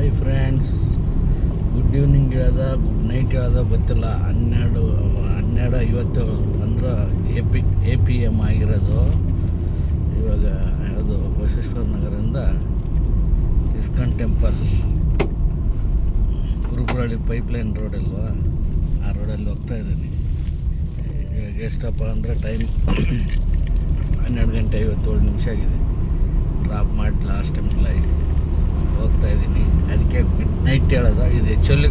Hi friends, good evening ಹೇಳ್ದ, good night ಹೇಳ್ದ ಗೊತ್ತಿಲ್ಲ. 12:57 ಅಂದ್ರೆ APM ಆಗಿರೋದು. ಇವಾಗ ಯಾವುದು ಬಸವೇಶ್ವರ ನಗರದಿಂದ ಇಸ್ಕಾನ್ ಟೆಂಪಲ್, ಕುರುಬರಳ್ಳಿ ಪೈಪ್ಲೈನ್ ರೋಡ್ ಅಲ್ವಾ, ಆ ರೋಡಲ್ಲಿ ಹೋಗ್ತಾ ಇದ್ದೀನಿ. ಇವಾಗ ಎಷ್ಟಪ್ಪ ಅಂದರೆ ಟೈಮ್ 12:57 ಆಗಿದೆ. ಡ್ರಾಪ್ ಮಾಡಿ ಲಾಸ್ಟ್ ಟೈಮ್ಗೆಲ್ಲ ಹೋಗ್ತಾ ಇದ್ದೀನಿ. ಅದಕ್ಕೆ ಗುಡ್ ನೈಟ್ ಹೇಳೋದು. ಇದು ಆ್ಯಕ್ಚುಲಿ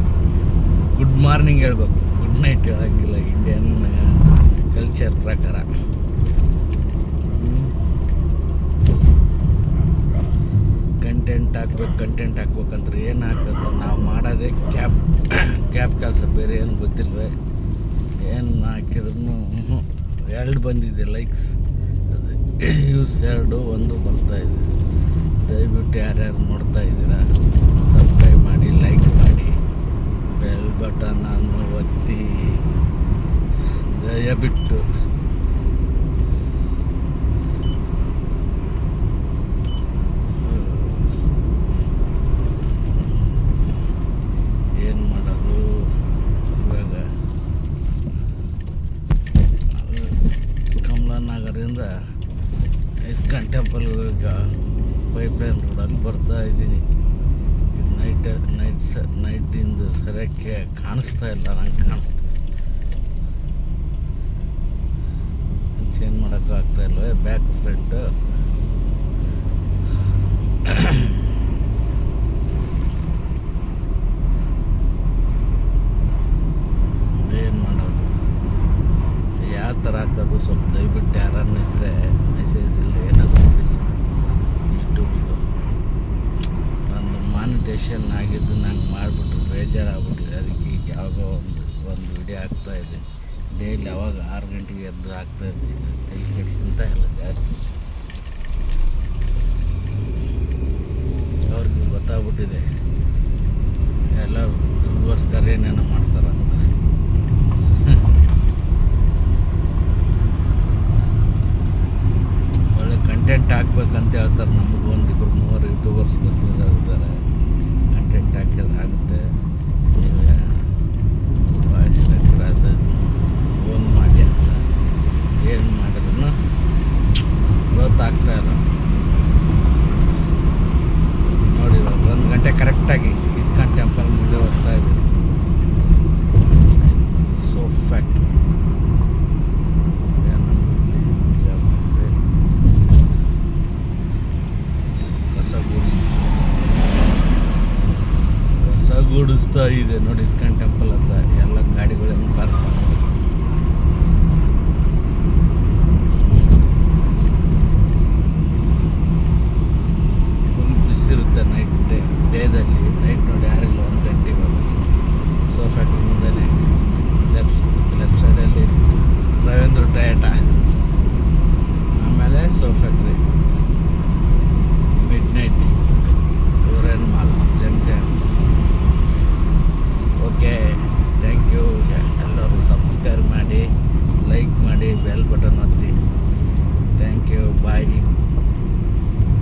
ಗುಡ್ ಮಾರ್ನಿಂಗ್ ಹೇಳ್ಬೇಕು, ಗುಡ್ ನೈಟ್ ಹೇಳೋಂಗಿಲ್ಲ ಇಂಡಿಯನ್ ಕಲ್ಚರ್ ಪ್ರಕಾರ. ಕಂಟೆಂಟ್ ಹಾಕ್ಬೇಕಂದ್ರೆ ಏನು ಹಾಕೋದು, ನಾವು ಮಾಡೋದೇ ಕ್ಯಾಬ್ ಕೆಲಸ, ಬೇರೆ ಏನು ಗೊತ್ತಿಲ್ವೇ. ಏನು ಹಾಕಿದ್ರು 2 ಬಂದಿದೆ ಲೈಕ್ಸ್, ಅದು ಯೂಸ್ 2 1 ಬರ್ತಾಯಿದೆ. ದಯವಿಟ್ಟು ಯಾರ್ಯಾರು ನೋಡ್ತಾ ಇದ್ದೀರಾ ಸಬ್ಸ್ಕ್ರೈಬ್ ಮಾಡಿ, ಲೈಕ್ ಮಾಡಿ, ಬೆಲ್ ಬಟನನ್ನು ಒತ್ತಿ ದಯವಿಟ್ಟು. ಏನು ಮಾಡೋದು ಇವಾಗ, ಕಮಲಾನಗರಿಂದ ಇಸ್ಕಾನ್ ಟೆಂಪಲ್ ಪೈಪ್ಲೈನ್ ರೋಡಲ್ಲಿ ಬರ್ತಾ ಇದ್ದೀನಿ. ನೈಟಿಂದು ಸರಿಯಾಗಿ ಕಾಣಿಸ್ತಾ ಇಲ್ಲ, ನಂಗೆ ಚೇಂಜ್ ಮಾಡೋಕ್ಕೂ ಆಗ್ತಾ ಇಲ್ವೇ ಬ್ಯಾಕ್ ಫ್ರಂಟು. ಏನು ಮಾಡೋದು, ಯಾವ ಥರ ಹಾಕೋದು, ಸ್ವಲ್ಪ ದಯವಿಟ್ಟು ಯಾರನ್ನ ಇದ್ದರೆ ಮೆಸೇಜ್ ಇಲ್ಲ ಏನಾದರೂ ಪ್ಲೀಸ್. ಯೂಟ್ಯೂಬಿದ್ದು ನಂದು ಮಾನಿಟೇಷನ್ ಆಗಿದ್ದು ನಂಗೆ ಮಾಡಿಬಿಟ್ರು ಬೇಜಾರಾಗ್ಬಿಟ್ಟಿದೆ. ಅದಕ್ಕೆ ಈಗ ಯಾವಾಗೋ ಒಂದು ವಿಡಿಯೋ ಹಾಕ್ತಾಯಿದ್ದೆ ಡೈಲಿ. ಅವಾಗ 6 ಗಂಟೆಗೆ ಎದ್ದು ಹಾಕ್ತಾಯಿದ್ದೆ. ತಲೆ ಕೆಡ್ಸ್ಕೊಂತ ಇಲ್ಲ ಜಾಸ್ತಿ. ಅವ್ರಿಗೆ ಗೊತ್ತಾಗ್ಬಿಟ್ಟಿದೆ ಎಲ್ಲರೂ ದುಡ್ಗೋಸ್ಕರ ಏನೇನೋ ಮಾಡ್ತಾರಂತ. ಒಳ್ಳೆ ಕಂಟೆಂಟ್ ಹಾಕ್ಬೇಕಂತ ಹೇಳ್ತಾರೆ. ನಮಗೂ 1-2-3 ಯೂಟ್ಯೂಬರ್ಸ್ ಗೊತ್ತಿದ್ದಾರೆ, ಕಂಟೆಂಟ್ ಹಾಕಿದ್ರೆ ಆಗುತ್ತೆ. ವಾಯ್ಸ್ ಅದು ಓನ್ ಮಾಡಿ ಅಂತ ಏನು ಮಾಡಿದ್ರು ಗ್ರೋತ್ ಆಗ್ತಾಯಿಲ್ಲ. ನೋಡಿ, ಇವಾಗ 1 ಗಂಟೆ ಕರೆಕ್ಟಾಗಿ ಇಸ್ಕಾನ್ ಟೆಂಪಲ್ ಮುಂದೆ ಹೋಗ್ತಾ ಇದ್ದೀವಿ. ಸೋ ಫ್ಯಾಕ್ಟ್ ಕಸ ಗುಡಿಸ್ತಾ ಇದೆ ನೋಡಿ. ಇಸ್ಕಾನ್ ಟೆಂಪಲ್ ಹತ್ರ ಎಲ್ಲ ಗಾಡಿಗಳನ್ನು ಪಾರ್ಕ್ ಮಾಡಿ